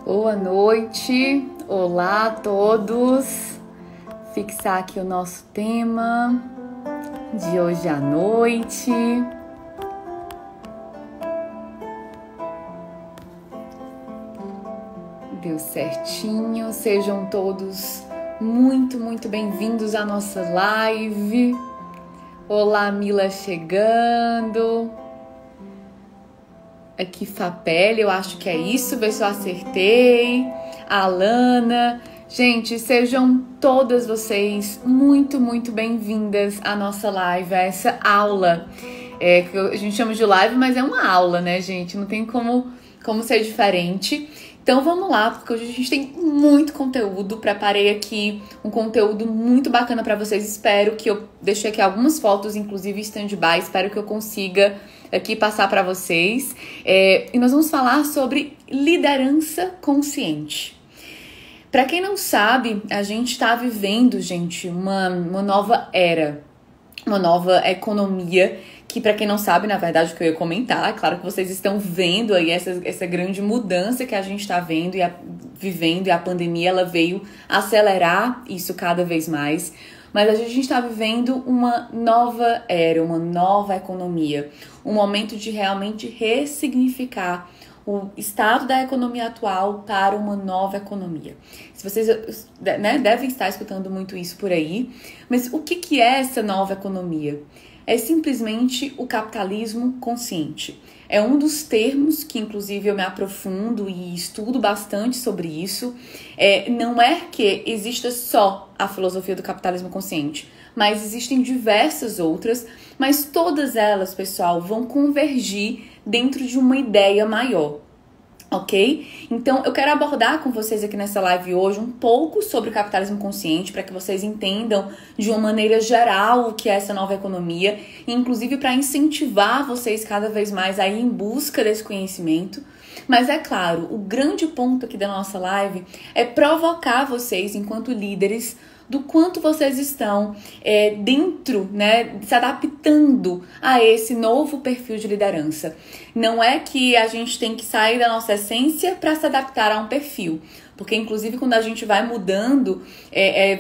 Boa noite, olá a todos. Fixar aqui o nosso tema de hoje à noite. Deu certinho, sejam todos muito bem-vindos à nossa live. Olá, Mila chegando. Aqui Fapelli, eu acho que é isso, ver se eu acertei. A Alana. Gente, sejam todas vocês muito bem-vindas à nossa live, a essa aula. Que a gente chama de live, mas é uma aula, né, gente? Não tem como ser diferente. Então vamos lá, porque hoje a gente tem muito conteúdo. Preparei aqui um conteúdo muito bacana para vocês. Espero que eu deixei aqui algumas fotos, inclusive stand-by. Espero que eu consiga aqui passar para vocês. E nós vamos falar sobre liderança consciente. Para quem não sabe, a gente está vivendo, gente, uma nova era, uma nova economia, que para quem não sabe, na verdade, o que eu ia comentar, claro que vocês estão vendo aí essa grande mudança que a gente está vendo e vivendo, e a pandemia ela veio acelerar isso cada vez mais. Mas a gente está vivendo uma nova era, uma nova economia, um momento de realmente ressignificar o estado da economia atual para uma nova economia. Se vocês devem estar escutando muito isso por aí, mas o que é essa nova economia? É simplesmente o capitalismo consciente. É um dos termos que, inclusive, eu me aprofundo e estudo bastante sobre isso. Não é que exista só a filosofia do capitalismo consciente, mas existem diversas outras, mas todas elas, pessoal, vão convergir dentro de uma ideia maior. Ok? Então, eu quero abordar com vocês aqui nessa live hoje um pouco sobre o capitalismo consciente, para que vocês entendam de uma maneira geral o que é essa nova economia, e inclusive para incentivar vocês cada vez mais a ir em busca desse conhecimento. Mas é claro, o grande ponto aqui da nossa live é provocar vocês, enquanto líderes, do quanto vocês estão dentro, né, se adaptando a esse novo perfil de liderança. Não é que a gente tem que sair da nossa essência para se adaptar a um perfil. Porque, inclusive, quando a gente vai mudando,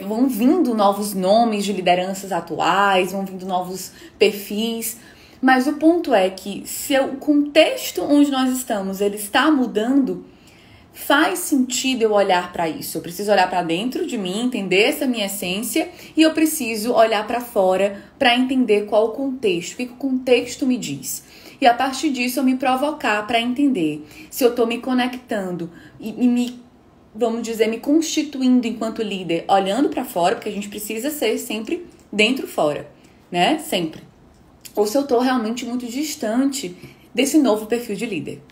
vão vindo novos nomes de lideranças atuais, vão vindo novos perfis. Mas o ponto é que, se o contexto onde nós estamos, ele está mudando, faz sentido eu olhar para isso. Eu preciso olhar para dentro de mim, entender essa minha essência, e eu preciso olhar para fora para entender qual o contexto, o que o contexto me diz. E a partir disso eu me provocar para entender se eu estou me conectando e vamos dizer, me constituindo enquanto líder, olhando para fora, porque a gente precisa ser sempre dentro e fora, né? Sempre. Ou se eu estou realmente muito distante desse novo perfil de líder.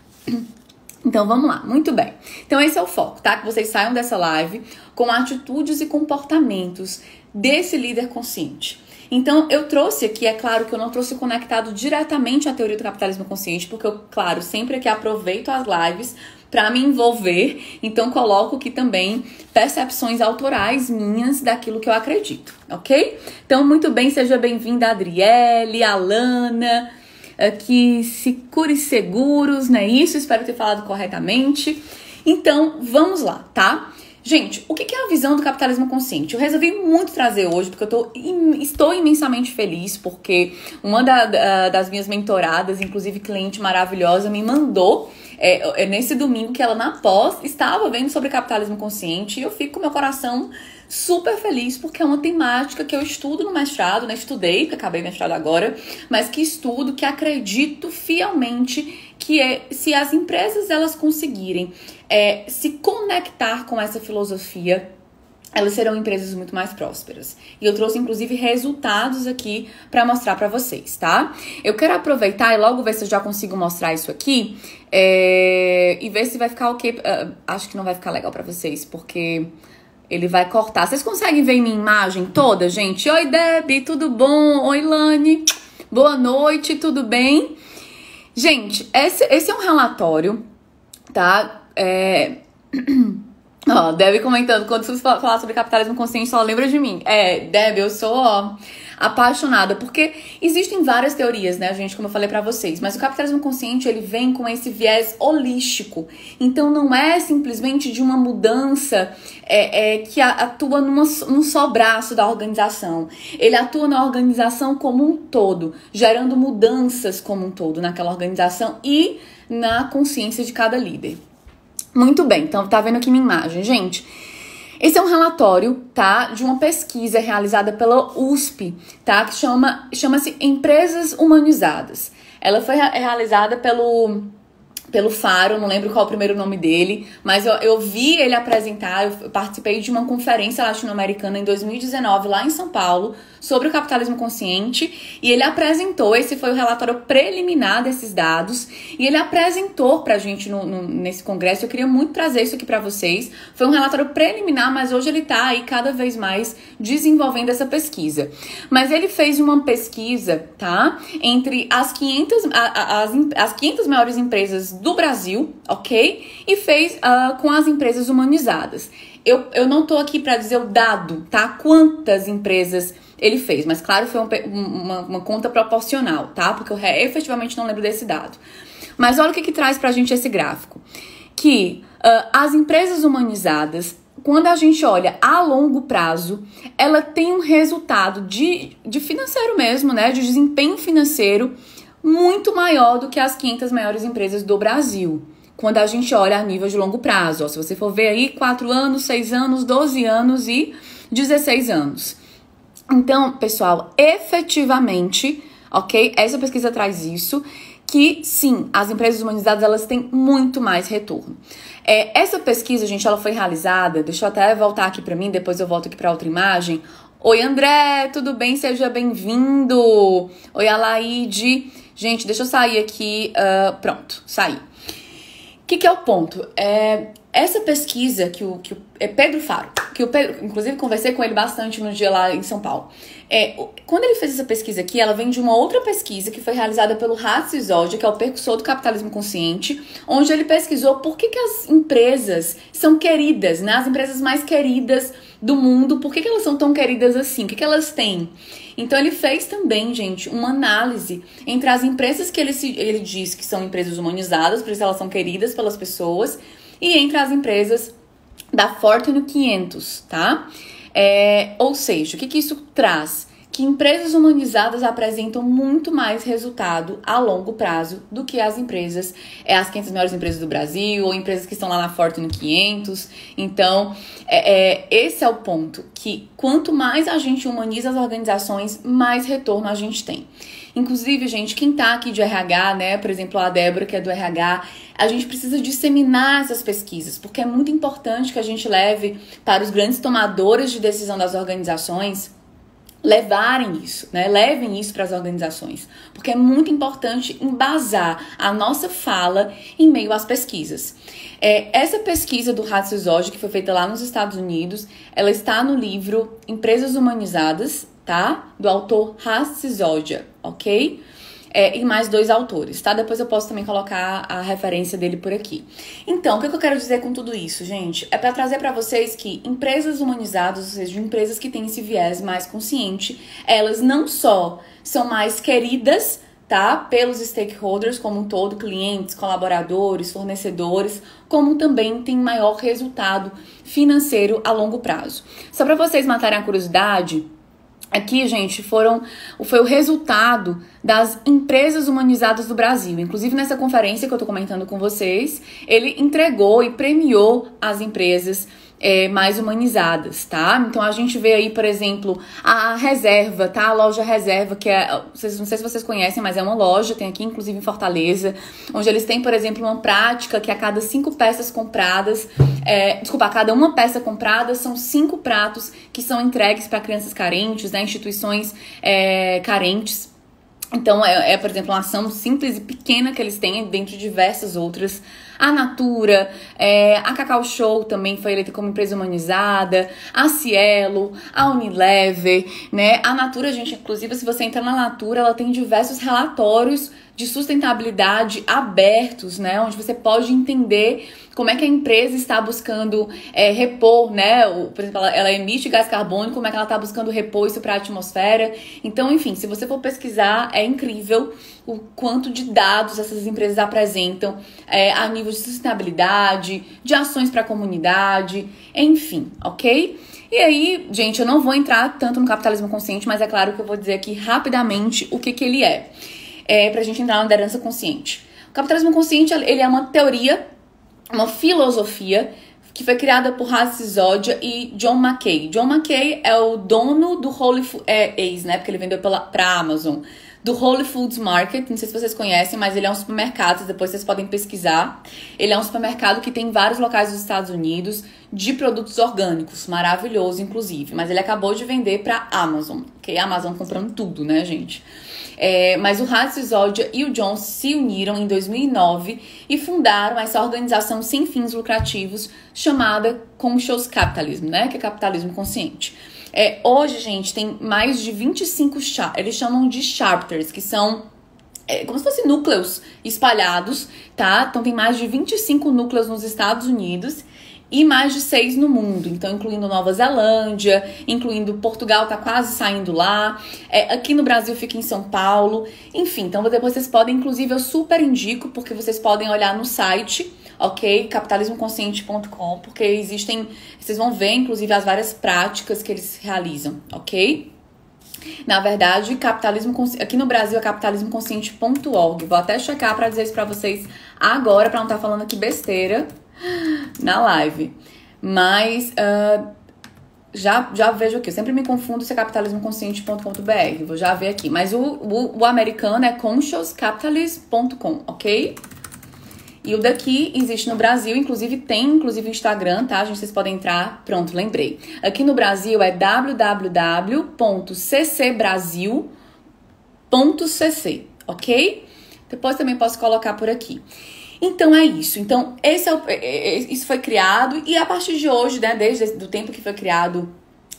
Então, vamos lá. Muito bem. Então, esse é o foco, tá? Que vocês saiam dessa live com atitudes e comportamentos desse líder consciente. Então, eu trouxe aqui, é claro que eu não trouxe conectado diretamente à teoria do capitalismo consciente, porque eu, claro, sempre aqui aproveito as lives para me envolver. Então, coloco aqui também percepções autorais minhas daquilo que eu acredito, ok? Então, muito bem, seja bem-vinda, Adriele, Alana, aqui Cicure Seguros, não é isso? Espero ter falado corretamente. Então, vamos lá, tá? Gente, o que é a visão do capitalismo consciente? Eu resolvi muito trazer hoje, porque eu estou imensamente feliz, porque uma das minhas mentoradas, inclusive cliente maravilhosa, me mandou nesse domingo que ela na pós estava vendo sobre capitalismo consciente, e eu fico com meu coração super feliz, porque é uma temática que eu estudo no mestrado, né? Estudei, que acabei mestrado agora, mas que estudo, que acredito fielmente que se as empresas elas conseguirem se conectar com essa filosofia, elas serão empresas muito mais prósperas. E eu trouxe, inclusive, resultados aqui para mostrar para vocês, tá? Eu quero aproveitar e logo ver se eu já consigo mostrar isso aqui e ver se vai ficar ok. Acho que não vai ficar legal para vocês, porque ele vai cortar. Vocês conseguem ver minha imagem toda, gente? Oi, Debbie, tudo bom? Oi, Lani. Boa noite, tudo bem? Gente, esse é um relatório, tá? Ó, Debbie comentando, quando você falar sobre capitalismo consciente, só lembra de mim. Debbie, eu sou, apaixonada, porque existem várias teorias, né, gente, como eu falei pra vocês, mas o capitalismo consciente, ele vem com esse viés holístico. Então, não é simplesmente de uma mudança que atua num só braço da organização. Ele atua na organização como um todo, gerando mudanças como um todo naquela organização e na consciência de cada líder. Muito bem, então tá vendo aqui minha imagem, gente. Esse é um relatório, tá, de uma pesquisa realizada pela USP, tá, que chama-se Empresas Humanizadas. Ela foi realizada pelo Faro, não lembro qual é o primeiro nome dele, mas eu vi ele apresentar, eu participei de uma conferência latino-americana em 2019, lá em São Paulo, sobre o capitalismo consciente, e ele apresentou, esse foi o relatório preliminar desses dados, e ele apresentou pra gente nesse congresso. Eu queria muito trazer isso aqui pra vocês. Foi um relatório preliminar, mas hoje ele tá aí cada vez mais desenvolvendo essa pesquisa. Mas ele fez uma pesquisa, tá, entre as 500 maiores empresas do Brasil, ok? E fez com as empresas humanizadas. Eu não tô aqui pra dizer o dado, tá? Quantas empresas ele fez, mas claro, foi uma conta proporcional, tá? Porque eu efetivamente não lembro desse dado. Mas olha o que traz pra gente esse gráfico. Que as empresas humanizadas, quando a gente olha a longo prazo, ela tem um resultado de financeiro mesmo, né? De desempenho financeiro muito maior do que as 500 maiores empresas do Brasil. Quando a gente olha a nível de longo prazo. Ó, se você for ver aí, 4 anos, 6 anos, 12 anos e 16 anos. Então, pessoal, efetivamente, ok? Essa pesquisa traz isso, que sim, as empresas humanizadas, elas têm muito mais retorno. Essa pesquisa, gente, ela foi realizada, deixa eu até voltar aqui pra mim, depois eu volto aqui pra outra imagem. Oi, André, tudo bem? Seja bem-vindo. Oi, Alaide. Gente, deixa eu sair aqui, pronto, saí. O que é o ponto? Essa pesquisa que o Pedro Faro, inclusive conversei com ele bastante no dia lá em São Paulo. Quando ele fez essa pesquisa aqui, ela vem de uma outra pesquisa que foi realizada pelo Hatzizogia, que é o percussor do capitalismo consciente, onde ele pesquisou por que as empresas são queridas, né? As empresas mais queridas do mundo, por que elas são tão queridas assim? O que elas têm? Então ele fez também, gente, uma análise entre as empresas que ele diz que são empresas humanizadas, por isso elas são queridas pelas pessoas, e entre as empresas da Fortune 500, tá? Ou seja, o que isso traz? Que empresas humanizadas apresentam muito mais resultado a longo prazo do que as empresas, as 500 maiores empresas do Brasil, ou empresas que estão lá na Fortune 500. Então, esse é o ponto, que quanto mais a gente humaniza as organizações, mais retorno a gente tem. Inclusive, gente, quem tá aqui de RH, né, por exemplo, a Débora, que é do RH, a gente precisa disseminar essas pesquisas, porque é muito importante que a gente leve para os grandes tomadores de decisão das organizações levarem isso, né? Levem isso para as organizações, porque é muito importante embasar a nossa fala em meio às pesquisas. Essa pesquisa do Hatzizogia, que foi feita lá nos Estados Unidos, ela está no livro Empresas Humanizadas, tá? Do autor Hatzizogia, ok? E mais 2 autores, tá? Depois eu posso também colocar a referência dele por aqui. Então, o que eu quero dizer com tudo isso, gente? É para trazer para vocês que empresas humanizadas, ou seja, empresas que têm esse viés mais consciente, elas não só são mais queridas, tá? Pelos stakeholders como um todo, clientes, colaboradores, fornecedores, como também tem maior resultado financeiro a longo prazo. Só para vocês matarem a curiosidade, aqui, gente, foi o resultado das empresas humanizadas do Brasil. Inclusive, nessa conferência que eu tô comentando com vocês, ele entregou e premiou as empresas mais humanizadas, tá? Então, a gente vê aí, por exemplo, a Reserva, tá? A loja Reserva, que não sei se vocês conhecem, mas é uma loja, tem aqui, inclusive, em Fortaleza, onde eles têm, por exemplo, uma prática que a cada 5 peças compradas, a cada uma peça comprada, são 5 pratos que são entregues para crianças carentes, né? Instituições carentes. Então, por exemplo, uma ação simples e pequena que eles têm dentro de diversas outras A Natura, a Cacau Show também foi eleita como empresa humanizada, a Cielo, a Unilever, né? A Natura, gente, inclusive, se você entrar na Natura, ela tem diversos relatórios de sustentabilidade abertos, né? Onde você pode entender como é que a empresa está buscando repor, né? Por exemplo, ela emite gás carbônico, como é que ela está buscando repor isso para a atmosfera. Então, enfim, se você for pesquisar, é incrível o quanto de dados essas empresas apresentam a nível de sustentabilidade, de ações para a comunidade, enfim, ok? E aí, gente, eu não vou entrar tanto no capitalismo consciente, mas é claro que eu vou dizer aqui rapidamente o que ele é. Pra gente entrar na liderança consciente. O capitalismo consciente, ele é uma teoria, uma filosofia que foi criada por Hans Sisodia e John Mackay. John Mackay é o dono do Whole Foods, né, porque ele vendeu pra Amazon, do Whole Foods Market, não sei se vocês conhecem, mas ele é um supermercado, depois vocês podem pesquisar. Ele é um supermercado que tem em vários locais dos Estados Unidos, de produtos orgânicos, maravilhoso, inclusive. Mas ele acabou de vender pra Amazon, ok? A Amazon comprando tudo, né, gente? Mas o Hans Sisodia e o John se uniram em 2009 e fundaram essa organização sem fins lucrativos chamada Conscious Capitalism, né? Que é capitalismo consciente. Hoje, gente, tem mais de 25 eles chamam de chapters, que são como se fossem núcleos espalhados, tá? Então tem mais de 25 núcleos nos Estados Unidos e mais de 6 no mundo, então incluindo Nova Zelândia, incluindo Portugal, tá quase saindo lá, aqui no Brasil fica em São Paulo, enfim, então depois vocês podem, inclusive eu super indico, porque vocês podem olhar no site, ok, capitalismoconsciente.com, porque existem, vocês vão ver inclusive as várias práticas que eles realizam, ok? Na verdade, aqui no Brasil é capitalismoconsciente.org, vou até checar pra dizer isso pra vocês agora, pra não estar falando aqui besteira na live, mas já vejo aqui, eu sempre me confundo se é capitalismoconsciente.com.br, vou já ver aqui, mas o americano é consciouscapitalist.com, ok? E o daqui existe no Brasil, tem Instagram, tá, gente? Vocês podem entrar, pronto, lembrei. Aqui no Brasil é www.ccbrasil.cc, ok? Depois também posso colocar por aqui. Então é isso. Então isso foi criado e a partir de hoje, né, desde o tempo que foi criado,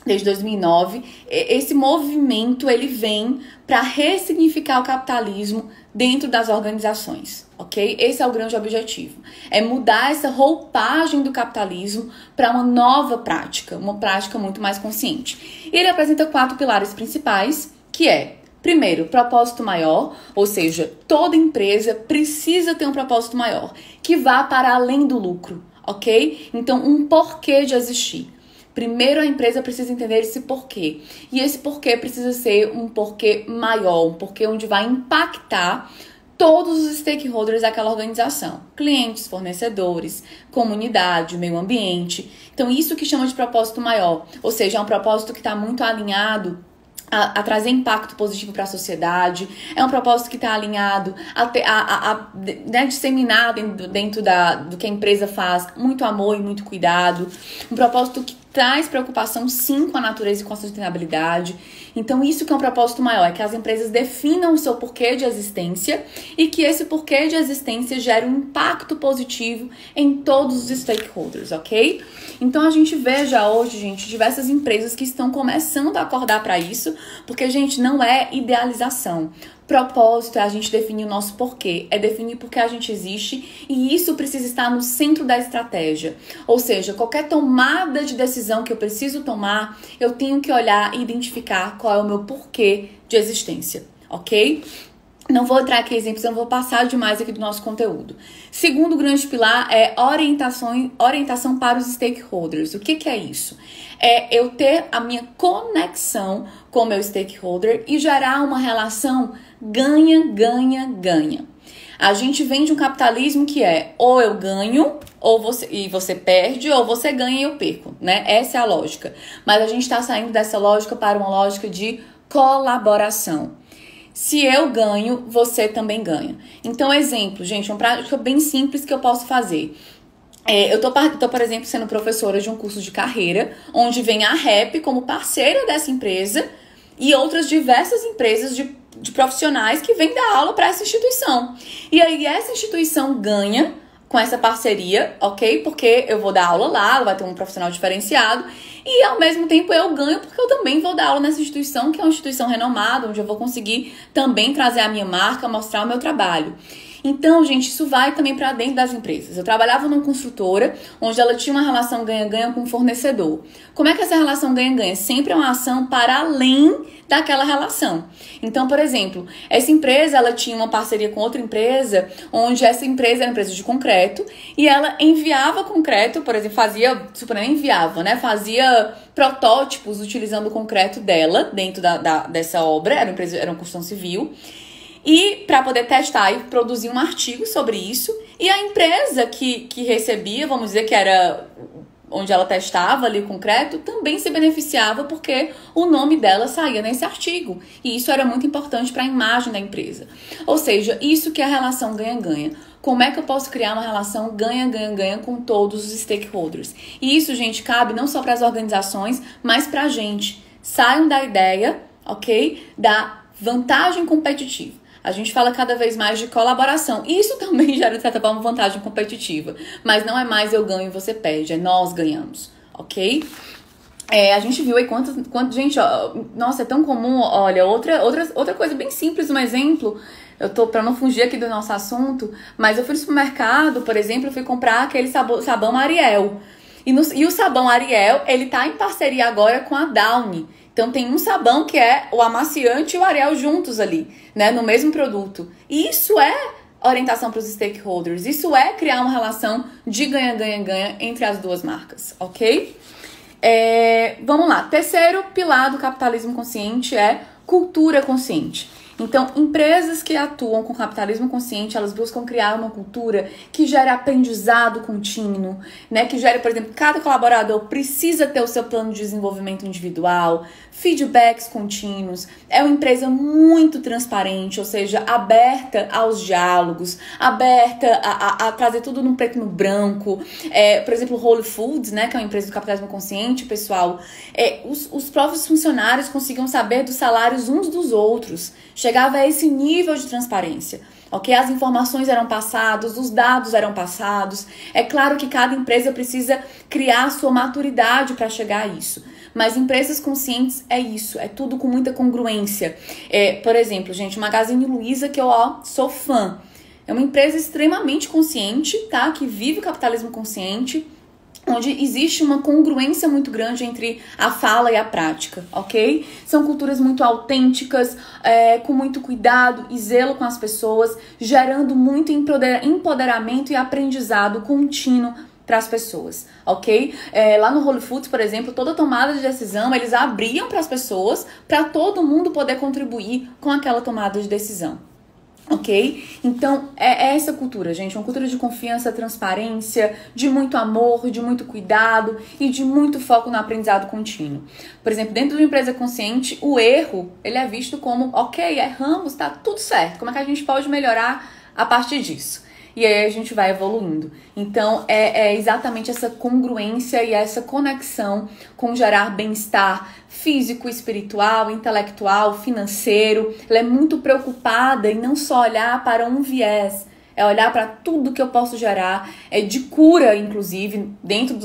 desde 2009, esse movimento ele vem para ressignificar o capitalismo dentro das organizações, ok? Esse é o grande objetivo. É mudar essa roupagem do capitalismo para uma nova prática, uma prática muito mais consciente. E ele apresenta 4 pilares principais, que é: primeiro, propósito maior, ou seja, toda empresa precisa ter um propósito maior, que vá para além do lucro, ok? Então, um porquê de existir. Primeiro, a empresa precisa entender esse porquê. E esse porquê precisa ser um porquê maior, um porquê onde vai impactar todos os stakeholders daquela organização. Clientes, fornecedores, comunidade, meio ambiente. Então, isso que chama de propósito maior. Ou seja, é um propósito que está muito alinhado a trazer impacto positivo para a sociedade, é um propósito que está alinhado né, disseminar dentro do que a empresa faz, muito amor e muito cuidado, um propósito que traz preocupação sim com a natureza e com a sustentabilidade. Então isso que é um propósito maior, é que as empresas definam o seu porquê de existência e que esse porquê de existência gere um impacto positivo em todos os stakeholders, ok? Então a gente vê já hoje, gente, diversas empresas que estão começando a acordar para isso, porque, gente, não é idealização. Propósito é a gente definir o nosso porquê, é definir por que a gente existe e isso precisa estar no centro da estratégia. Ou seja, qualquer tomada de decisão que eu preciso tomar, eu tenho que olhar e identificar qual é o meu porquê de existência, ok? Não vou entrar aqui em exemplos, eu vou passar demais aqui do nosso conteúdo. Segundo grande pilar é orientação para os stakeholders. O que é isso? É eu ter a minha conexão com o meu stakeholder e gerar uma relação ganha, ganha, ganha. A gente vem de um capitalismo que é ou eu ganho e você perde, ou você ganha e eu perco, né? Essa é a lógica. Mas a gente está saindo dessa lógica para uma lógica de colaboração. Se eu ganho, você também ganha. Então, exemplo, gente, uma prática bem simples que eu posso fazer. Eu tô, por exemplo, sendo professora de um curso de carreira, onde vem a REP como parceira dessa empresa e outras diversas empresas de profissionais que vêm dar aula para essa instituição. E aí essa instituição ganha com essa parceria, ok? Porque eu vou dar aula lá, vai ter um profissional diferenciado e ao mesmo tempo eu ganho porque eu também vou dar aula nessa instituição, que é uma instituição renomada, onde eu vou conseguir também trazer a minha marca, mostrar o meu trabalho. Então, gente, isso vai também para dentro das empresas. Eu trabalhava numa construtora, onde ela tinha uma relação ganha-ganha com o fornecedor. Como é que essa relação ganha-ganha? Sempre é uma ação para além daquela relação. Então, por exemplo, essa empresa, ela tinha uma parceria com outra empresa, onde essa empresa era uma empresa de concreto, e ela enviava concreto, por exemplo, fazia protótipos utilizando o concreto dela, dentro dessa obra, era uma construção civil, e para poder testar e produzir um artigo sobre isso. E a empresa que recebia, vamos dizer que era onde ela testava ali o concreto, também se beneficiava porque o nome dela saía nesse artigo. E isso era muito importante para a imagem da empresa. Ou seja, isso que é a relação ganha-ganha. Como é que eu posso criar uma relação ganha-ganha-ganha com todos os stakeholders? E isso, gente, cabe não só para as organizações, mas para a gente. Saiam da ideia, ok? Da vantagem competitiva. A gente fala cada vez mais de colaboração. Isso também gera, de certa forma, vantagem competitiva. Mas não é mais eu ganho e você perde. É nós ganhamos. Ok? A gente viu aí quanto gente, ó, nossa, é tão comum. Olha, outra coisa bem simples, um exemplo. Pra não fugir aqui do nosso assunto, mas eu fui no supermercado, por exemplo, eu fui comprar aquele sabão Ariel. E o sabão Ariel, ele tá em parceria agora com a Downy. Então tem um sabão que é o amaciante e o Ariel juntos ali, né, no mesmo produto. E isso é orientação para os stakeholders. Isso é criar uma relação de ganha-ganha-ganha entre as duas marcas, ok? Vamos lá. Terceiro pilar do capitalismo consciente é cultura consciente. Então, empresas que atuam com capitalismo consciente, elas buscam criar uma cultura que gere aprendizado contínuo, né? Que gere, por exemplo, cada colaborador precisa ter o seu plano de desenvolvimento individual, feedbacks contínuos. É uma empresa muito transparente, ou seja, aberta aos diálogos, aberta a trazer tudo no preto e no branco. Por exemplo, Whole Foods, né? Que é uma empresa do capitalismo consciente, pessoal. Os próprios funcionários conseguiam saber dos salários uns dos outros. Chegava a esse nível de transparência, ok? As informações eram passadas, os dados eram passados. É claro que cada empresa precisa criar a sua maturidade para chegar a isso. Mas empresas conscientes é isso, é tudo com muita congruência. Por exemplo, gente, o Magazine Luiza, que eu sou fã. É uma empresa extremamente consciente, tá? Que vive o capitalismo consciente, onde existe uma congruência muito grande entre a fala e a prática, ok? São culturas muito autênticas, com muito cuidado e zelo com as pessoas, gerando muito empoderamento e aprendizado contínuo para as pessoas, ok? Lá no Whole Foods, por exemplo, toda tomada de decisão, eles abriam para as pessoas, para todo mundo poder contribuir com aquela tomada de decisão. Ok? Então, é essa cultura, gente. Uma cultura de confiança, transparência, de muito amor, de muito cuidado e de muito foco no aprendizado contínuo. Por exemplo, dentro de uma empresa consciente, o erro, ele é visto como, ok, erramos, tá tudo certo. Como é que a gente pode melhorar a partir disso? E aí a gente vai evoluindo. Então, é exatamente essa congruência e essa conexão com gerar bem-estar físico, espiritual, intelectual, financeiro. Ela é muito preocupada em não só olhar para um viés, é olhar para tudo que eu posso gerar, de cura, inclusive, dentro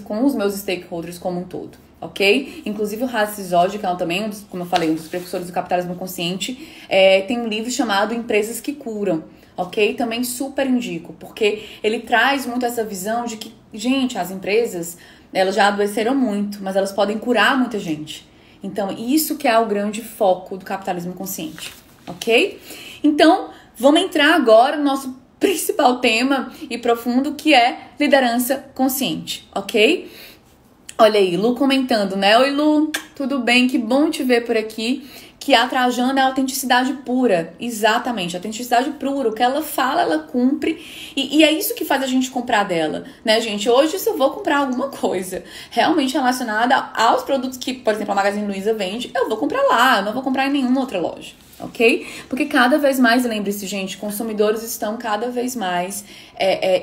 com os meus stakeholders como um todo. Ok? Inclusive o Hass Zod, que é também, como eu falei, um dos precursores do capitalismo consciente, tem um livro chamado Empresas que Curam. Ok? Também super indico, porque ele traz muito essa visão de que, gente, as empresas, elas já adoeceram muito, mas elas podem curar muita gente. Então, isso que é o grande foco do capitalismo consciente, ok? Então, vamos entrar agora no nosso principal tema e profundo, que é liderança consciente, ok? Olha aí, Lu comentando, né? Oi, Lu, tudo bem? Que bom te ver por aqui. Que a Trajano é a autenticidade pura. Exatamente, a autenticidade pura. O que ela fala, ela cumpre. E é isso que faz a gente comprar dela, né, gente? Hoje, se eu vou comprar alguma coisa realmente relacionada aos produtos que, por exemplo, a Magazine Luiza vende, eu vou comprar lá, eu não vou comprar em nenhuma outra loja, ok? Porque cada vez mais, lembre-se, gente, consumidores estão cada vez mais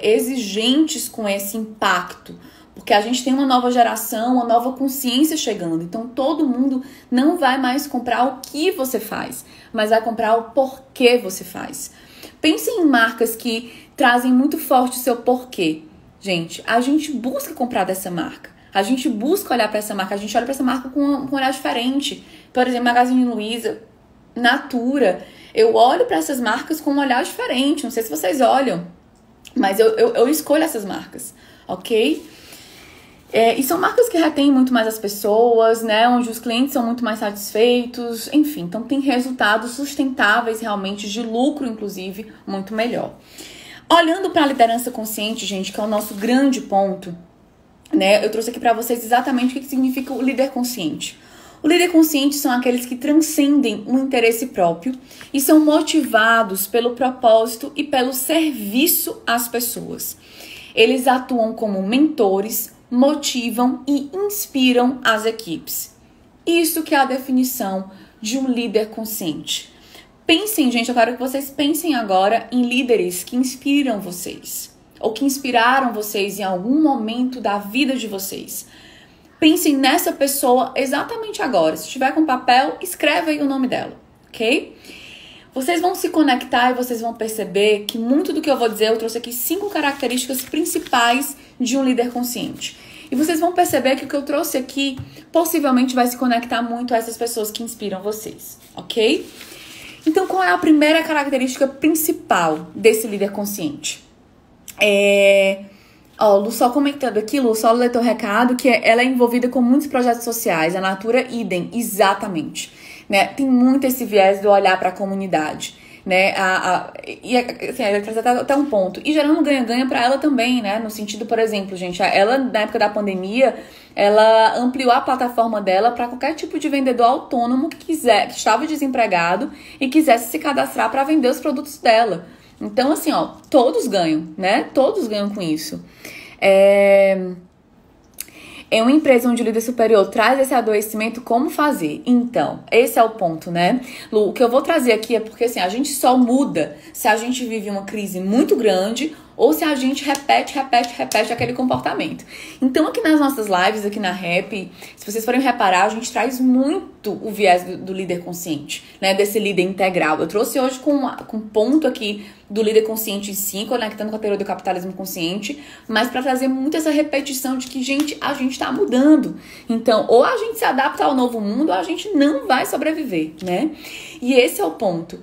exigentes com esse impacto. Porque a gente tem uma nova geração, uma nova consciência chegando. Então, todo mundo não vai mais comprar o que você faz, mas vai comprar o porquê você faz. Pensem em marcas que trazem muito forte o seu porquê. Gente, a gente busca comprar dessa marca. A gente busca olhar para essa marca. A gente olha para essa marca com um olhar diferente. Por exemplo, Magazine Luiza, Natura. Eu olho para essas marcas com um olhar diferente. Não sei se vocês olham, mas eu escolho essas marcas, ok? E são marcas que retêm muito mais as pessoas, né? Onde os clientes são muito mais satisfeitos, enfim. Então, tem resultados sustentáveis, realmente, de lucro, inclusive, muito melhor. Olhando para a liderança consciente, gente, que é o nosso grande ponto, né? Eu trouxe aqui para vocês exatamente o que significa o líder consciente. O líder consciente são aqueles que transcendem o interesse próprio e são motivados pelo propósito e pelo serviço às pessoas. Eles atuam como mentores, motivam e inspiram as equipes. Isso que é a definição de um líder consciente. Pensem, gente, eu quero que vocês pensem agora em líderes que inspiram vocês ou que inspiraram vocês em algum momento da vida de vocês. Pensem nessa pessoa exatamente agora. Se tiver com papel, escreve aí o nome dela, ok? Vocês vão se conectar e vocês vão perceber que muito do que eu vou dizer, eu trouxe aqui 5 características principais de um líder consciente. E vocês vão perceber que o que eu trouxe aqui possivelmente vai se conectar muito a essas pessoas que inspiram vocês, ok? Então, qual é a primeira característica principal desse líder consciente? Lu só comentando aqui, Lu, só ler teu recado, que ela é envolvida com muitos projetos sociais, a Natura idem, exatamente, né? Tem muito esse viés do olhar para a comunidade, né? Ela traz até um ponto. E gerando ganha-ganha para ela também, né? No sentido, por exemplo, gente, ela, na época da pandemia, ela ampliou a plataforma dela para qualquer tipo de vendedor autônomo que estava desempregado e quisesse se cadastrar para vender os produtos dela. Então, assim, todos ganham, né? Todos ganham com isso. É uma empresa onde o líder superior traz esse adoecimento, como fazer? Então, esse é o ponto, né? Lu, o que eu vou trazer aqui é porque, assim, a gente só muda se a gente vive uma crise muito grande ou se a gente repete aquele comportamento. Então, aqui nas nossas lives, aqui na Rap, se vocês forem reparar, a gente traz muito o viés do líder consciente, né? Desse líder integral. Eu trouxe hoje com ponto aqui do líder consciente em si, conectando com a teoria do capitalismo consciente, mas para trazer muito essa repetição de que, gente, a gente tá mudando. Então, ou a gente se adapta ao novo mundo, ou a gente não vai sobreviver, né? E esse é o ponto.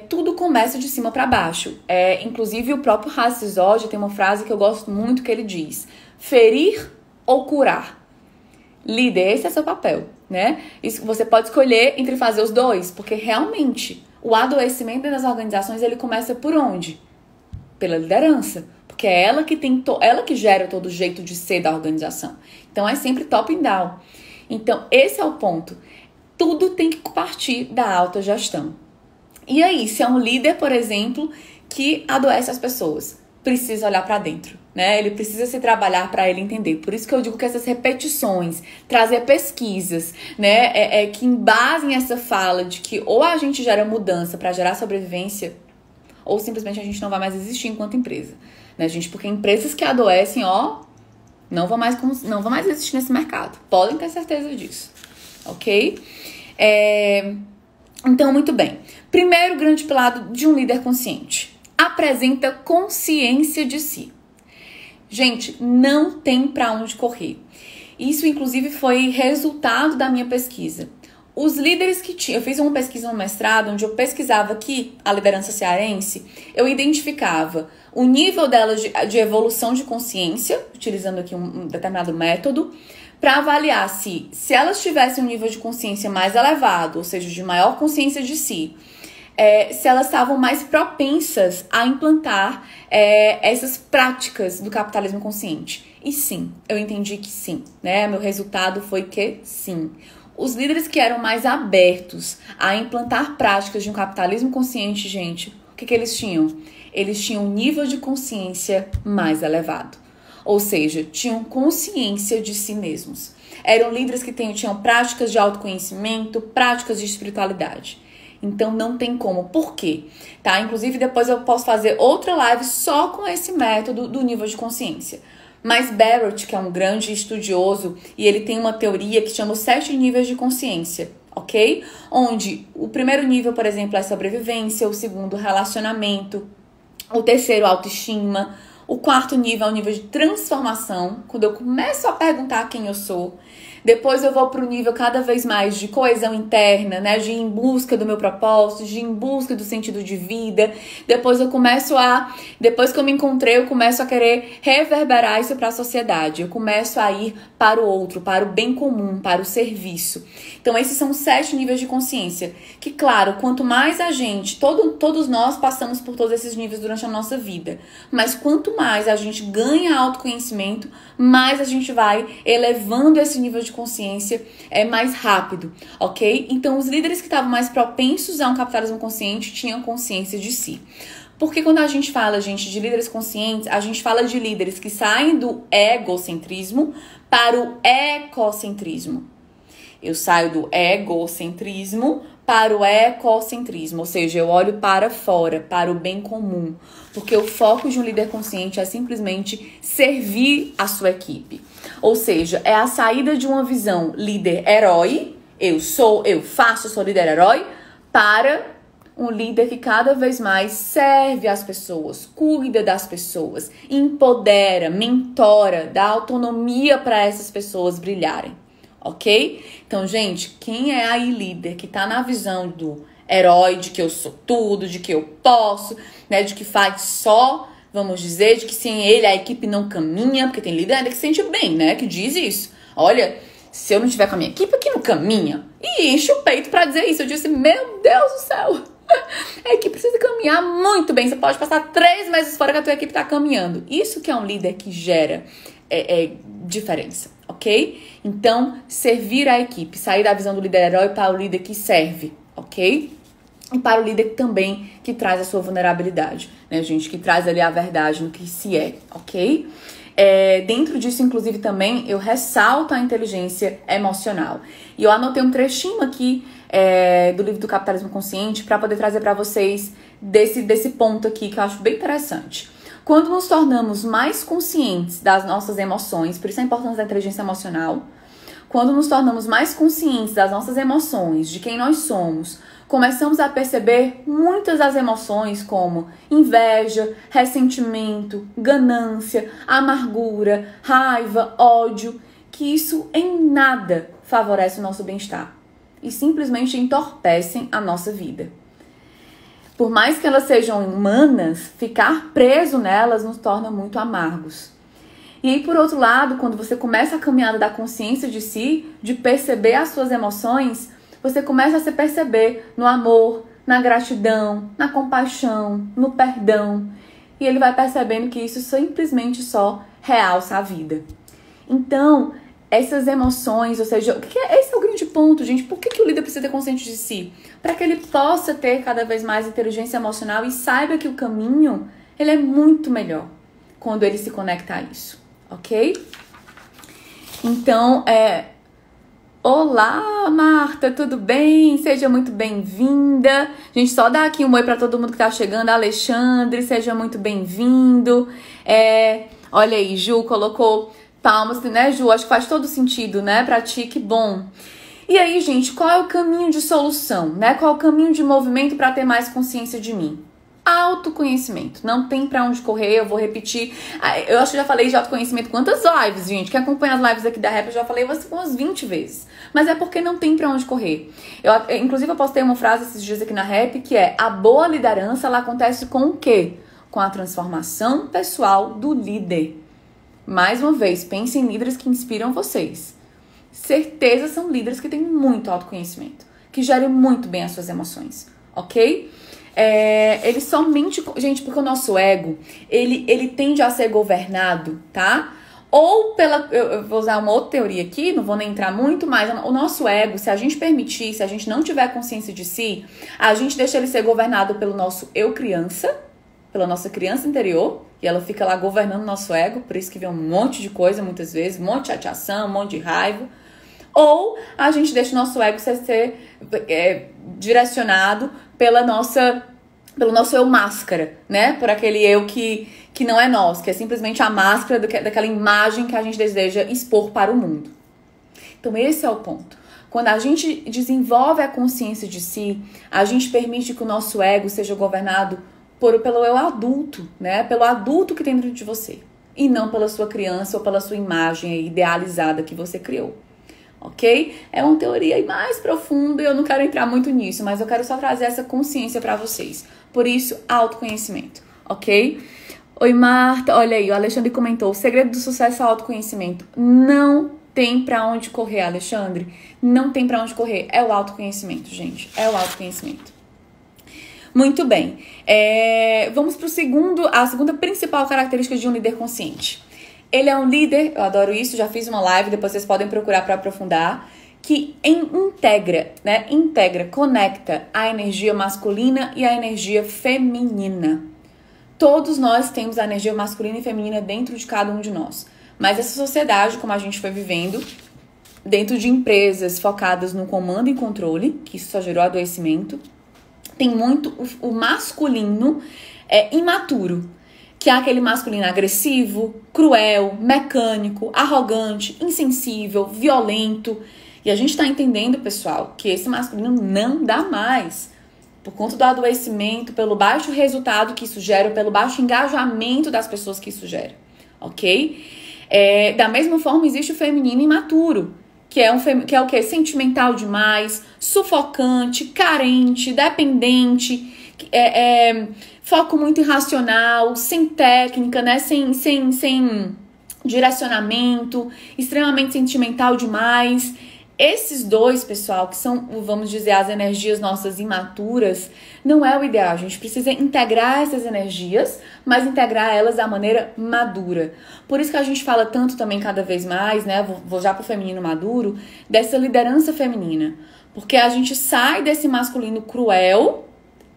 Tudo começa de cima para baixo. Inclusive, o próprio Hassizoge tem uma frase que eu gosto muito que ele diz: ferir ou curar? Líder, esse é seu papel, né? Isso, você pode escolher entre fazer os dois, porque realmente o adoecimento das organizações, ele começa por onde? Pela liderança. Porque é ela que ela que gera todo o jeito de ser da organização. Então, é sempre top and down. Então, esse é o ponto. Tudo tem que partir da autogestão. E aí, se é um líder, por exemplo, que adoece as pessoas, precisa olhar para dentro, né? Ele precisa se trabalhar para ele entender. Por isso que eu digo que essas repetições, trazer pesquisas, né, que embasem essa fala de que ou a gente gera mudança para gerar sobrevivência, ou simplesmente a gente não vai mais existir enquanto empresa, né, gente? Porque empresas que adoecem, não vão mais existir nesse mercado. Podem ter certeza disso, ok? Então, muito bem. Primeiro grande pilar de um líder consciente: apresenta consciência de si. Gente, não tem para onde correr. Isso, inclusive, foi resultado da minha pesquisa. Os líderes que tinham... Eu fiz uma pesquisa no mestrado, onde eu pesquisava aqui a liderança cearense, eu identificava o nível delas de evolução de consciência, utilizando aqui um determinado método, para avaliar se elas tivessem um nível de consciência mais elevado, ou seja, de maior consciência de si, se elas estavam mais propensas a implantar essas práticas do capitalismo consciente. E sim, eu entendi que sim, né? Meu resultado foi que sim. Os líderes que eram mais abertos a implantar práticas de um capitalismo consciente, gente, o que eles tinham? Eles tinham um nível de consciência mais elevado. Ou seja, tinham consciência de si mesmos. Eram líderes que tinham práticas de autoconhecimento, práticas de espiritualidade. Então, não tem como. Por quê? Tá? Inclusive, depois eu posso fazer outra live só com esse método do nível de consciência. Mas Barrett, que é um grande estudioso, e ele tem uma teoria que chama os 7 níveis de consciência, ok? Onde o primeiro nível, por exemplo, é sobrevivência, o segundo, relacionamento, O terceiro, autoestima. O quarto nível é o nível de transformação, quando eu começo a perguntar quem eu sou. Depois eu vou para o nível cada vez mais de coesão interna, né? De ir em busca do meu propósito, de ir em busca do sentido de vida. Depois que eu me encontrei, eu começo a querer reverberar isso para a sociedade. Eu começo a ir para o outro, para o bem comum, para o serviço. Então esses são 7 níveis de consciência. Que claro, quanto mais a gente, todos nós passamos por todos esses níveis durante a nossa vida. Mas quanto mais a gente ganha autoconhecimento, mais a gente vai elevando esse nível de consciência mais rápido, ok? Então, os líderes que estavam mais propensos a um capitalismo consciente tinham consciência de si. Porque quando a gente fala, gente, de líderes conscientes, a gente fala de líderes que saem do egocentrismo para o ecocentrismo. Eu saio do egocentrismo para o ecocentrismo, ou seja, eu olho para fora, para o bem comum, porque o foco de um líder consciente é simplesmente servir a sua equipe. Ou seja, é a saída de uma visão líder-herói, eu sou líder-herói, para um líder que cada vez mais serve as pessoas, cuida das pessoas, empodera, mentora, dá autonomia para essas pessoas brilharem. Ok? Então, gente, quem é aí líder que tá na visão do herói, de que eu sou tudo, de que eu posso, né? De que faz só, vamos dizer, de que sem ele a equipe não caminha, porque tem líder ainda que se sente bem, né? Que diz isso. Olha, se eu não tiver com a minha equipe, aqui não caminha. E enche o peito pra dizer isso. Eu disse, meu Deus do céu. A equipe precisa caminhar muito bem. Você pode passar 3 meses fora que a tua equipe tá caminhando. Isso que é um líder que gera diferença, ok? Então, servir a equipe, sair da visão do líder-herói para o líder que serve, ok? E para o líder também que traz a sua vulnerabilidade, né, gente? Que traz ali a verdade no que se é, ok? Dentro disso, inclusive, também eu ressalto a inteligência emocional. E eu anotei um trechinho aqui do livro do Capitalismo Consciente para poder trazer para vocês desse ponto aqui que eu acho bem interessante. Quando nos tornamos mais conscientes das nossas emoções, por isso a importância da inteligência emocional, quando nos tornamos mais conscientes das nossas emoções, de quem nós somos, começamos a perceber muitas das emoções como inveja, ressentimento, ganância, amargura, raiva, ódio, que isso em nada favorece o nosso bem-estar e simplesmente entorpecem a nossa vida. Por mais que elas sejam humanas, ficar preso nelas nos torna muito amargos. E aí, por outro lado, quando você começa a caminhada da consciência de si, de perceber as suas emoções, você começa a se perceber no amor, na gratidão, na compaixão, no perdão. E ele vai percebendo que isso simplesmente só realça a vida. Então, essas emoções, ou seja, esse é o grande ponto, gente. Por que o líder precisa ter consciência de si? Para que ele possa ter cada vez mais inteligência emocional e saiba que o caminho, ele é muito melhor quando ele se conecta a isso, ok? Então, olá, Marta, tudo bem? Seja muito bem-vinda. Gente, só dá aqui um oi para todo mundo que tá chegando. Alexandre, seja muito bem-vindo. Olha aí, Ju colocou palmas, né, Ju? Acho que faz todo sentido, né, pra ti, que bom. E aí, gente, qual é o caminho de solução, né? Qual é o caminho de movimento para ter mais consciência de mim? Autoconhecimento. Não tem pra onde correr, eu vou repetir. Eu acho que já falei de autoconhecimento quantas lives, gente? Quem acompanha as lives aqui da Rap, eu já falei umas 20 vezes. Mas é porque não tem pra onde correr. Inclusive, eu postei uma frase esses dias aqui na Rap, que é: a boa liderança, ela acontece com o quê? Com a transformação pessoal do líder. Mais uma vez, pense em líderes que inspiram vocês. Certeza são líderes que têm muito autoconhecimento, que gerem muito bem as suas emoções, ok? Ele somente... Gente, porque o nosso ego, ele tende a ser governado, tá? Ou pela... Eu vou usar uma outra teoria aqui, não vou nem entrar muito, mas o nosso ego, se a gente permitir, se a gente não tiver consciência de si, a gente deixa ele ser governado pelo nosso eu criança, pela nossa criança interior, e ela fica lá governando o nosso ego, por isso que vem um monte de coisa muitas vezes, um monte de chateação, um monte de raiva. Ou a gente deixa o nosso ego ser direcionado pelo nosso eu máscara, né? Por aquele eu que não é nosso, que é simplesmente a máscara daquela imagem que a gente deseja expor para o mundo. Então esse é o ponto. Quando a gente desenvolve a consciência de si, a gente permite que o nosso ego seja governado pelo eu adulto, né? Pelo adulto que tem dentro de você. E não pela sua criança ou pela sua imagem idealizada que você criou. Ok? É uma teoria mais profunda e eu não quero entrar muito nisso, mas eu quero só trazer essa consciência para vocês. Por isso, autoconhecimento. Ok? Oi, Marta. Olha aí, o Alexandre comentou. O segredo do sucesso é o autoconhecimento. Não tem pra onde correr, Alexandre. Não tem pra onde correr. É o autoconhecimento, gente. É o autoconhecimento. Muito bem. Vamos pro a segunda principal característica de um líder consciente. Ele é um líder, eu adoro isso, já fiz uma live, depois vocês podem procurar para aprofundar, que integra, conecta a energia masculina e a energia feminina. Todos nós temos a energia masculina e feminina dentro de cada um de nós. Mas essa sociedade, como a gente foi vivendo, dentro de empresas focadas no comando e controle, que isso só gerou adoecimento, tem muito o masculino imaturo, que é aquele masculino agressivo, cruel, mecânico, arrogante, insensível, violento. E a gente tá entendendo, pessoal, que esse masculino não dá mais. Por conta do adoecimento, pelo baixo resultado que isso gera, pelo baixo engajamento das pessoas que isso gera. Ok? Da mesma forma, existe o feminino imaturo, que é o quê? Sentimental demais, sufocante, carente, dependente, foco muito irracional, sem técnica, né? Sem direcionamento, extremamente sentimental demais. Esses dois, pessoal, que são, vamos dizer, as energias nossas imaturas, não é o ideal. A gente precisa integrar essas energias, mas integrar elas da maneira madura. Por isso que a gente fala tanto também cada vez mais, né? Vou já pro feminino maduro, dessa liderança feminina. Porque a gente sai desse masculino cruel,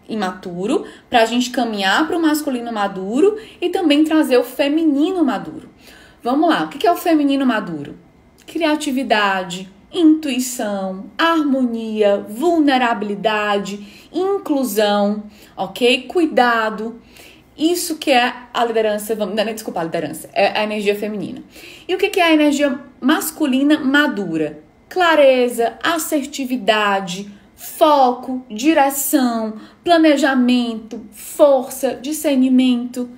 imaturo, pra gente caminhar pro masculino maduro e também trazer o feminino maduro. Vamos lá, o que é o feminino maduro? Criatividade, intuição, harmonia, vulnerabilidade, inclusão, ok? Cuidado. Isso que é a liderança, desculpa, a liderança, é a energia feminina. E o que é a energia masculina madura? Clareza, assertividade, foco, direção, planejamento, força, discernimento.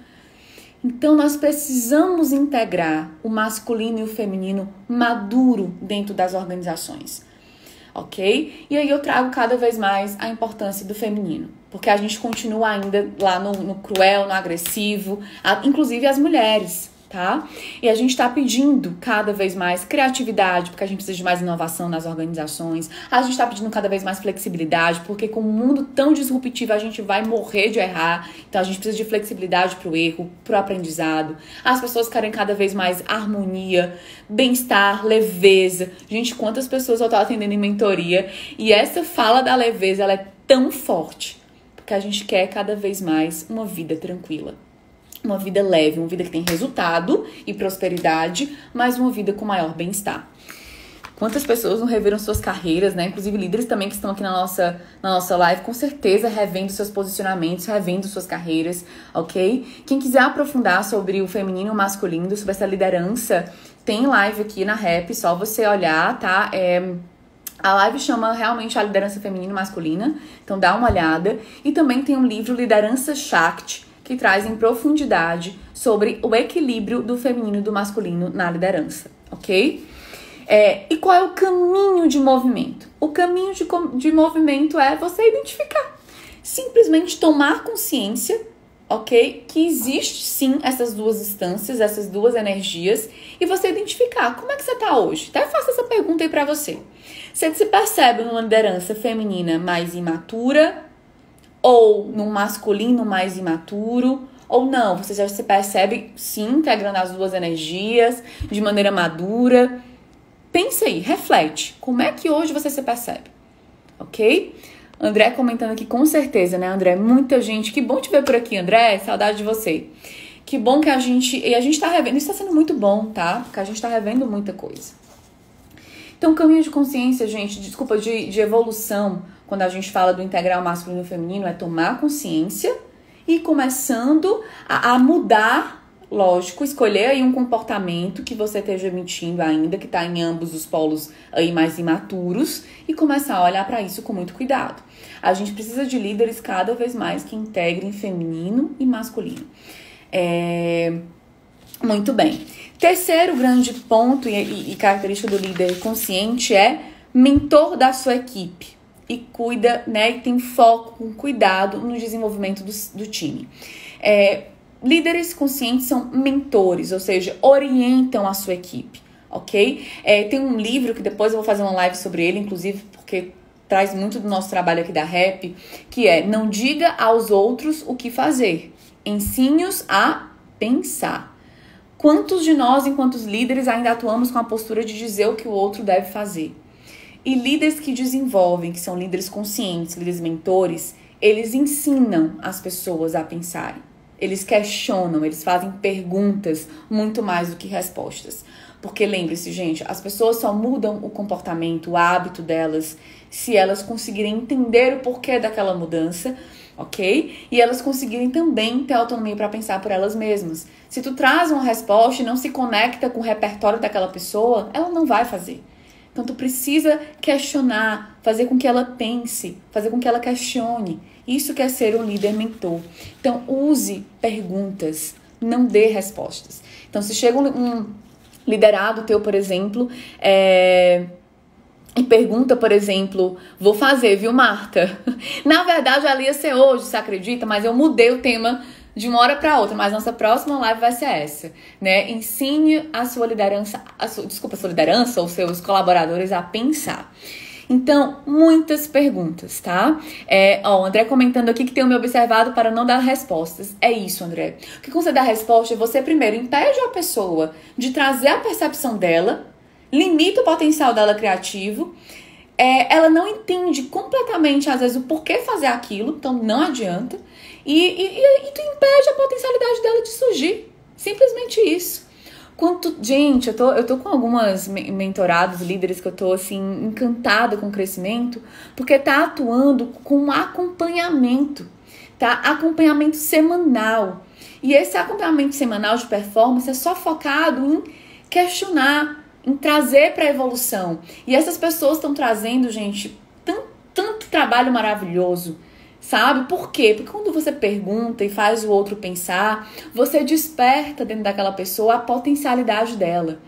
Então, nós precisamos integrar o masculino e o feminino maduro dentro das organizações, ok? E aí eu trago cada vez mais a importância do feminino, porque a gente continua ainda lá no cruel, no agressivo, inclusive as mulheres, tá? E a gente tá pedindo cada vez mais criatividade, porque a gente precisa de mais inovação nas organizações. A gente tá pedindo cada vez mais flexibilidade, porque com um mundo tão disruptivo a gente vai morrer de errar. Então a gente precisa de flexibilidade pro erro, pro aprendizado. As pessoas querem cada vez mais harmonia, bem-estar, leveza. Gente, quantas pessoas eu tô atendendo em mentoria e essa fala da leveza, ela é tão forte, porque a gente quer cada vez mais uma vida tranquila. Uma vida leve, uma vida que tem resultado e prosperidade, mas uma vida com maior bem-estar. Quantas pessoas não reviram suas carreiras, né? Inclusive líderes também que estão aqui na nossa live, com certeza revendo seus posicionamentos, revendo suas carreiras, ok? Quem quiser aprofundar sobre o feminino e o masculino, sobre essa liderança, tem live aqui na Rap, só você olhar, tá? A live chama realmente a liderança feminina e masculina, então dá uma olhada. E também tem um livro, Liderança Shakti, que traz em profundidade sobre o equilíbrio do feminino e do masculino na liderança, ok? E qual é o caminho de movimento? O caminho de movimento é você identificar. Simplesmente tomar consciência, ok? Que existe sim essas duas instâncias, essas duas energias, e você identificar como é que você tá hoje. Até faço essa pergunta aí pra você. Você se percebe numa liderança feminina mais imatura, ou num masculino mais imaturo, ou não, você já se percebe, sim, integrando as duas energias de maneira madura. Pensa aí, reflete. Como é que hoje você se percebe? Ok? André comentando aqui, com certeza, né, André? Muita gente. Que bom te ver por aqui, André. Saudade de você. Que bom que a gente tá revendo. Isso tá sendo muito bom, tá? Porque a gente tá revendo muita coisa. Então, caminho de consciência, gente, desculpa, de evolução, quando a gente fala do integral masculino e feminino, é tomar consciência e começando a mudar lógico, escolher aí um comportamento que você esteja emitindo ainda, que está em ambos os polos aí mais imaturos, e começar a olhar para isso com muito cuidado. A gente precisa de líderes cada vez mais que integrem feminino e masculino. Muito bem. Terceiro grande ponto e característica do líder consciente é mentor da sua equipe. E cuida, né, e tem foco, com cuidado no desenvolvimento do time. Líderes conscientes são mentores, ou seja, orientam a sua equipe, ok? Tem um livro que depois eu vou fazer uma live sobre ele, inclusive porque traz muito do nosso trabalho aqui da Rap, que é: não diga aos outros o que fazer, ensine-os a pensar. Quantos de nós, enquanto líderes, ainda atuamos com a postura de dizer o que o outro deve fazer? E líderes que desenvolvem, que são líderes conscientes, líderes mentores, eles ensinam as pessoas a pensarem. Eles questionam, eles fazem perguntas muito mais do que respostas. Porque lembre-se, gente, as pessoas só mudam o comportamento, o hábito delas, se elas conseguirem entender o porquê daquela mudança, ok? E elas conseguirem também ter autonomia para pensar por elas mesmas. Se tu traz uma resposta e não se conecta com o repertório daquela pessoa, ela não vai fazer. Então, tu precisa questionar, fazer com que ela pense, fazer com que ela questione. Isso que é ser um líder mentor. Então, use perguntas, não dê respostas. Então, se chega um liderado teu, por exemplo, e pergunta, por exemplo: vou fazer, viu, Marta? Na verdade, ela ia ser hoje, você acredita? Mas eu mudei o tema de uma hora para outra, mas nossa próxima live vai ser essa, né? Ensine a sua liderança, a sua liderança ou seus colaboradores a pensar. Então, muitas perguntas, tá? O André comentando aqui que tem me observado para não dar respostas. É isso, André. Porque quando você dá resposta, você primeiro impede a pessoa de trazer a percepção dela, limita o potencial dela criativo, ela não entende completamente, às vezes, o porquê fazer aquilo, então não adianta. E tu impede a potencialidade dela de surgir. Simplesmente isso. Gente, eu tô com algumas mentorados, líderes que eu tô, assim, encantada com o crescimento, porque tá atuando com acompanhamento, tá? Acompanhamento semanal. E esse acompanhamento semanal de performance é só focado em questionar, em trazer para a evolução. E essas pessoas estão trazendo, gente, tanto trabalho maravilhoso. Sabe? Por quê? Porque quando você pergunta e faz o outro pensar, você desperta dentro daquela pessoa a potencialidade dela.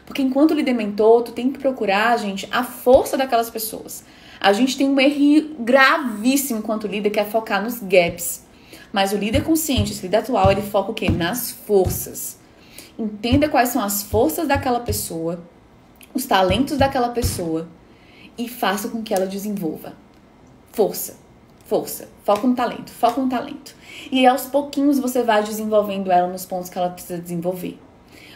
Porque enquanto líder mentor, tu tem que procurar, gente, a força daquelas pessoas. A gente tem um erro gravíssimo enquanto líder, que é focar nos gaps. Mas o líder consciente, esse líder atual, ele foca o quê? Nas forças. Entenda quais são as forças daquela pessoa, os talentos daquela pessoa e faça com que ela desenvolva. Força, foca no talento. E aos pouquinhos você vai desenvolvendo ela nos pontos que ela precisa desenvolver.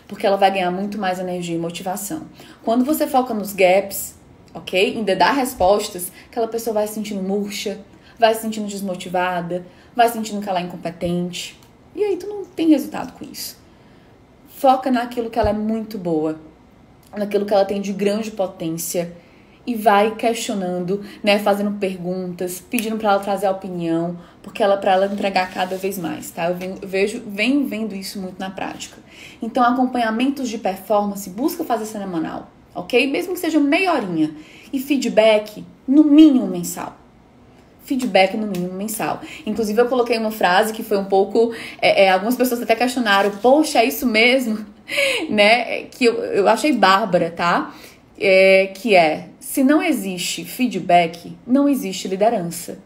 Porque ela vai ganhar muito mais energia e motivação. Quando você foca nos gaps, ok? Ainda dá respostas, aquela pessoa vai se sentindo murcha, vai se sentindo desmotivada, vai sentindo que ela é incompetente. E aí tu não tem resultado com isso. Foca naquilo que ela é muito boa, naquilo que ela tem de grande potência. E vai questionando, né, fazendo perguntas, pedindo para ela trazer a opinião, porque para ela entregar cada vez mais, tá? Eu venho vendo isso muito na prática. Então, acompanhamentos de performance, busca fazer semanal, ok? Mesmo que seja meia horinha. E feedback, no mínimo mensal. Inclusive, eu coloquei uma frase que foi um pouco... algumas pessoas até questionaram, poxa, é isso mesmo? Né? Que eu achei bárbara, tá? Que é: se não existe feedback, não existe liderança.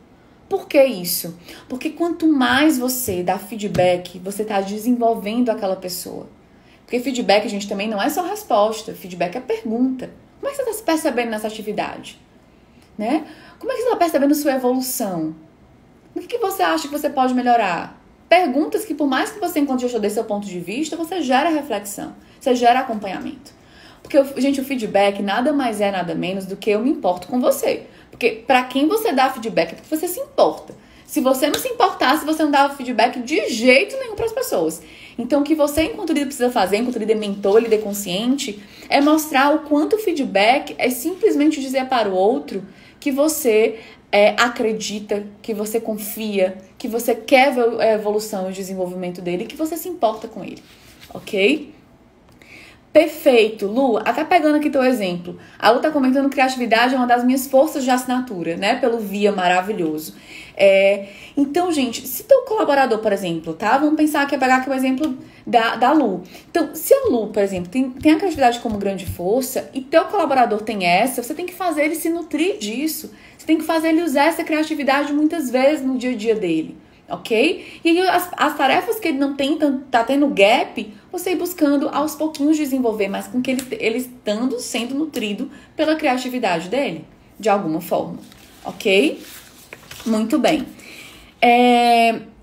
Por que isso? Porque quanto mais você dá feedback, você está desenvolvendo aquela pessoa. Porque feedback, gente, também não é só resposta. Feedback é pergunta. Como é que você está se percebendo nessa atividade? Né? Como é que você está percebendo sua evolução? O que você acha que você pode melhorar? Perguntas que, por mais que você, enquanto gestor, dê seu ponto de vista, você gera reflexão, você gera acompanhamento. Porque, gente, o feedback nada mais é, nada menos do que eu me importo com você. Porque pra quem você dá feedback é porque você se importa. Se você não se importasse, você não dava feedback de jeito nenhum pras pessoas. Então, o que você, enquanto líder, precisa fazer, enquanto líder mentor, líder consciente, é mostrar o quanto o feedback é simplesmente dizer para o outro que você acredita, que você confia, que você quer ver a evolução e o desenvolvimento dele e que você se importa com ele. ok? Perfeito, Lu. Até pegando aqui teu exemplo. A Lu tá comentando que criatividade é uma das minhas forças de assinatura, né? Pelo Via maravilhoso. Então, gente, se teu colaborador, por exemplo, tá? Vamos pensar que é pegar aqui o exemplo da Lu. Então, se a Lu, por exemplo, tem a criatividade como grande força e teu colaborador tem essa, você tem que fazer ele se nutrir disso. Você tem que fazer ele usar essa criatividade muitas vezes no dia a dia dele. Ok? E aí as tarefas que ele não tem, tá tendo gap, você ir buscando aos pouquinhos desenvolver, mas com que ele estando sendo nutrido pela criatividade dele, de alguma forma. Ok? Muito bem.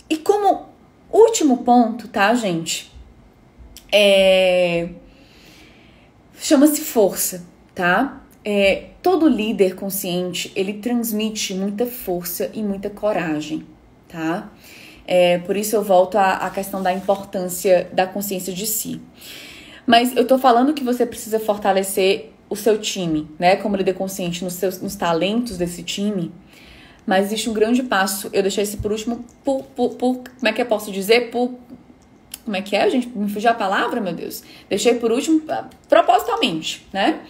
E como último ponto, tá, gente? Chama-se força, tá? Todo líder consciente, ele transmite muita força e muita coragem. Tá? Por isso eu volto à questão da importância da consciência de si. Mas eu tô falando que você precisa fortalecer o seu time, né? Como líder consciente nos talentos desse time. Mas existe um grande passo, eu deixei esse por último, como é que eu posso dizer? Como é que é, gente? Me fugiu a palavra, meu Deus. Deixei por último, propositalmente, né?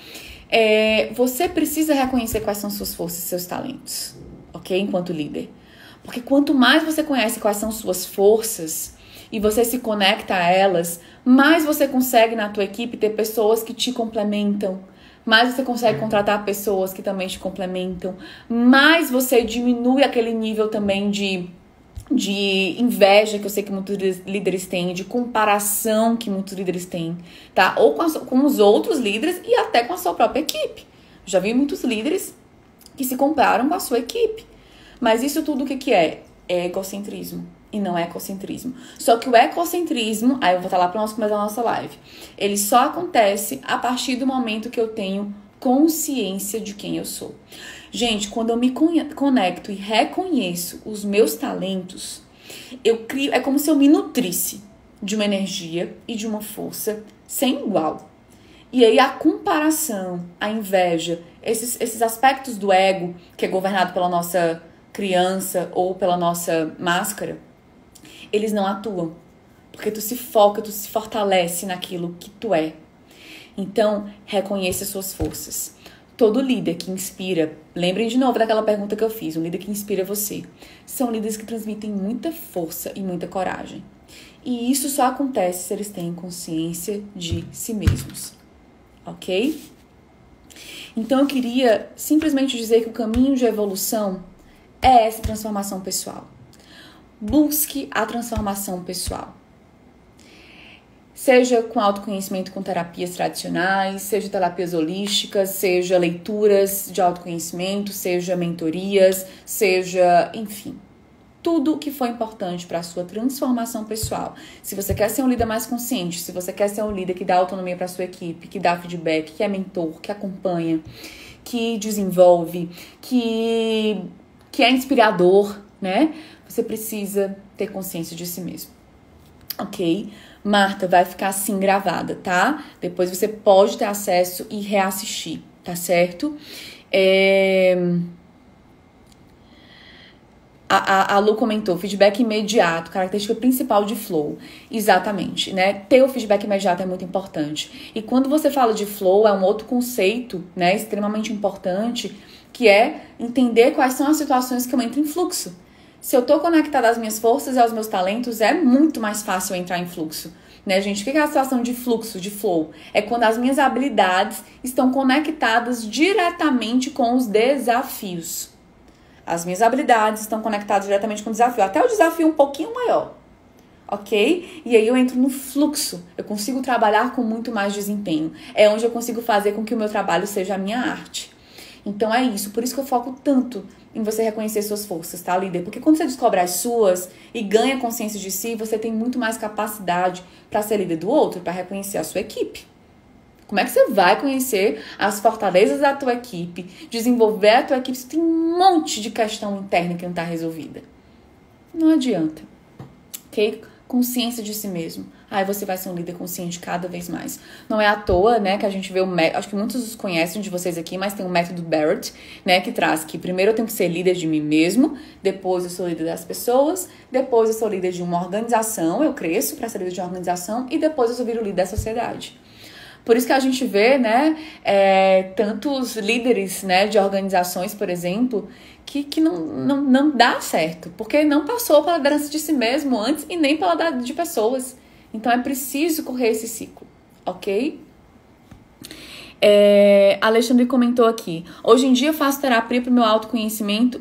Você precisa reconhecer quais são suas forças e seus talentos, ok? Enquanto líder. Porque quanto mais você conhece quais são suas forças e você se conecta a elas, mais você consegue na tua equipe ter pessoas que te complementam, mais você consegue contratar pessoas que também te complementam, mais você diminui aquele nível também de inveja que eu sei que muitos líderes têm, de comparação que muitos líderes têm, tá? Ou com os outros líderes e até com a sua própria equipe. Já vi muitos líderes que se comparam com a sua equipe. Mas isso tudo o que é? É egocentrismo e não é ecocentrismo. Só que o ecocentrismo, aí eu vou estar lá para nós começar a nossa live, ele só acontece a partir do momento que eu tenho consciência de quem eu sou. Gente, quando eu me conecto e reconheço os meus talentos, eu crio, é como se eu me nutrisse de uma energia e de uma força sem igual. E aí a comparação, a inveja, esses aspectos do ego, que é governado pela nossa criança ou pela nossa máscara, eles não atuam. Porque tu se foca, tu se fortalece naquilo que tu é. Então, reconheça as suas forças. Todo líder que inspira, lembrem de novo daquela pergunta que eu fiz, um líder que inspira você, são líderes que transmitem muita força e muita coragem. E isso só acontece se eles têm consciência de si mesmos. Ok? Então, eu queria simplesmente dizer que o caminho de evolução é essa transformação pessoal. Busque a transformação pessoal. Seja com autoconhecimento com terapias tradicionais, seja terapias holísticas, seja leituras de autoconhecimento, seja mentorias, seja, enfim, tudo que for importante para a sua transformação pessoal. Se você quer ser um líder mais consciente, se você quer ser um líder que dá autonomia para a sua equipe, que dá feedback, que é mentor, que acompanha, que desenvolve, que é inspirador, né? Você precisa ter consciência de si mesmo. Ok? Marta, vai ficar assim gravada, tá? Depois você pode ter acesso e reassistir, tá certo? A Lu comentou, feedback imediato, característica principal de flow. Exatamente, né? Ter o feedback imediato é muito importante. E quando você fala de flow, é um outro conceito, né, extremamente importante, que é entender quais são as situações que eu entro em fluxo. Se eu tô conectada às minhas forças e aos meus talentos, é muito mais fácil eu entrar em fluxo. Né, gente? O que é a situação de fluxo, de flow? É quando as minhas habilidades estão conectadas diretamente com os desafios. As minhas habilidades estão conectadas diretamente com o desafio. Até o desafio um pouquinho maior. Ok? E aí eu entro no fluxo. Eu consigo trabalhar com muito mais desempenho. É onde eu consigo fazer com que o meu trabalho seja a minha arte. Então é isso, por isso que eu foco tanto em você reconhecer suas forças, tá, líder? Porque quando você descobre as suas e ganha consciência de si, você tem muito mais capacidade para ser líder do outro, para reconhecer a sua equipe. Como é que você vai conhecer as fortalezas da tua equipe, desenvolver a tua equipe se tem um monte de questão interna que não está resolvida? Não adianta, ok? Consciência de si mesmo. Aí você vai ser um líder consciente cada vez mais. Não é à toa, né, que a gente vê o método, acho que muitos conhecem de vocês aqui, mas tem o método Barrett, né, que traz que primeiro eu tenho que ser líder de mim mesmo, depois eu sou líder das pessoas, depois eu sou líder de uma organização, eu cresço para ser líder de uma organização e depois eu sou viro líder da sociedade. Por isso que a gente vê, né, tantos líderes, né, de organizações, por exemplo, que não dá certo, porque não passou pela liderança de si mesmo antes e nem pela liderança de pessoas. Então é preciso correr esse ciclo, ok? Alexandre comentou aqui: hoje em dia eu faço terapia pro meu autoconhecimento,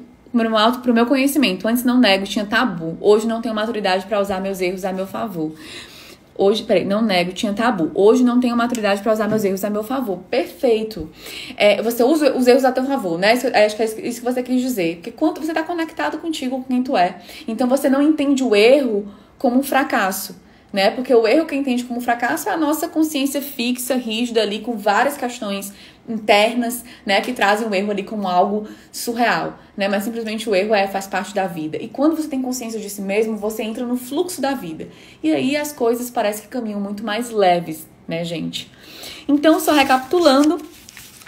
pro meu conhecimento. Antes não nego, tinha tabu. Hoje não tenho maturidade para usar meus erros a meu favor. Hoje, não nego, tinha tabu. Hoje não tenho maturidade para usar meus erros a meu favor. Perfeito. Você usa os erros a teu favor, né? Acho que é isso que você quis dizer. Porque quando você está conectado contigo, com quem tu é. Então você não entende o erro como um fracasso, né? Porque o erro que entende como fracasso é a nossa consciência fixa, rígida ali, com várias questões internas, né, que trazem o erro ali como algo surreal, né, mas simplesmente o erro faz parte da vida. E quando você tem consciência de si mesmo, você entra no fluxo da vida. E aí as coisas parecem que caminham muito mais leves, né, gente? Então, só recapitulando,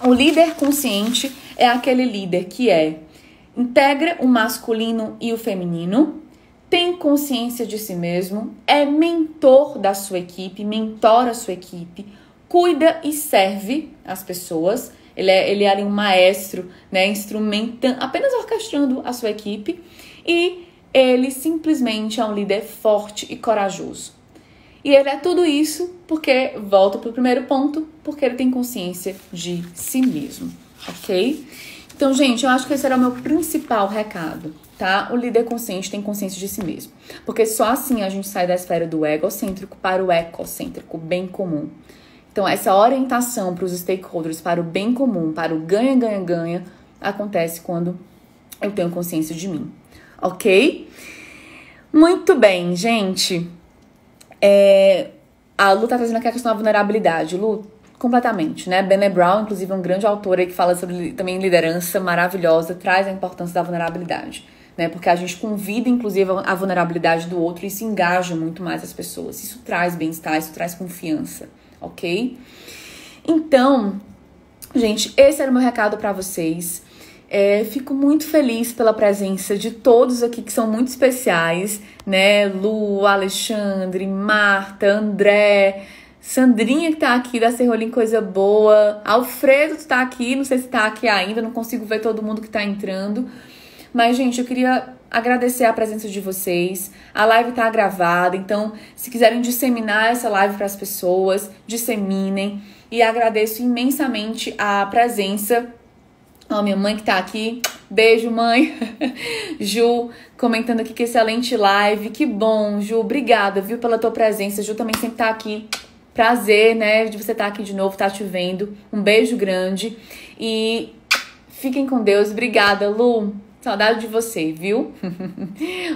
o líder consciente é aquele líder que integra o masculino e o feminino, tem consciência de si mesmo, é mentor da sua equipe, mentora a sua equipe, cuida e serve as pessoas. Ele é ali um maestro, né, instrumentando, apenas orquestrando a sua equipe. E ele simplesmente é um líder forte e corajoso. E ele é tudo isso porque, volto para o primeiro ponto, porque ele tem consciência de si mesmo, ok? Então, gente, eu acho que esse era o meu principal recado, tá? O líder consciente tem consciência de si mesmo. Porque só assim a gente sai da esfera do egocêntrico para o ecocêntrico, bem comum. Então, essa orientação para os stakeholders, para o bem comum, para o ganha-ganha-ganha, acontece quando eu tenho consciência de mim, ok? Muito bem, gente. A Lu tá trazendo aqui a questão da vulnerabilidade. Lu, completamente, né? Brené Brown, inclusive, é um grande autor aí que fala sobre também liderança maravilhosa, traz a importância da vulnerabilidade, né? Porque a gente convida, inclusive, a vulnerabilidade do outro e isso engaja muito mais as pessoas. Isso traz bem-estar, isso traz confiança. Ok? Então, gente, esse era o meu recado para vocês. Fico muito feliz pela presença de todos aqui que são muito especiais, né? Lu, Alexandre, Marta, André, Sandrinha que tá aqui da Serrolim Coisa Boa, Alfredo que tá aqui, não sei se tá aqui ainda, não consigo ver todo mundo que tá entrando. Mas, gente, eu queria agradecer a presença de vocês. A live tá gravada, então se quiserem disseminar essa live para as pessoas, disseminem. E agradeço imensamente a presença. Ó, minha mãe que tá aqui. Beijo, mãe. Ju, comentando aqui que excelente live. Que bom, Ju. Obrigada, viu, pela tua presença. Ju também sempre tá aqui. Prazer, né, de você estar aqui de novo, tá te vendo. Um beijo grande. E fiquem com Deus. Obrigada, Lu. Saudade de você, viu?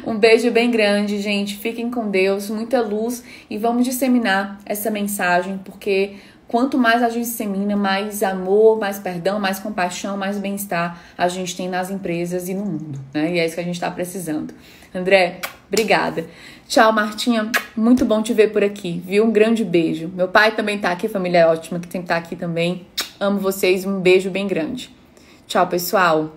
Um beijo bem grande, gente. Fiquem com Deus, muita luz e vamos disseminar essa mensagem, porque quanto mais a gente dissemina, mais amor, mais perdão, mais compaixão, mais bem-estar a gente tem nas empresas e no mundo, né? E é isso que a gente tá precisando. André, obrigada. Tchau, Martinha. Muito bom te ver por aqui, viu? Um grande beijo. Meu pai também tá aqui, família ótima, que sempre tá aqui também. Amo vocês, um beijo bem grande. Tchau, pessoal.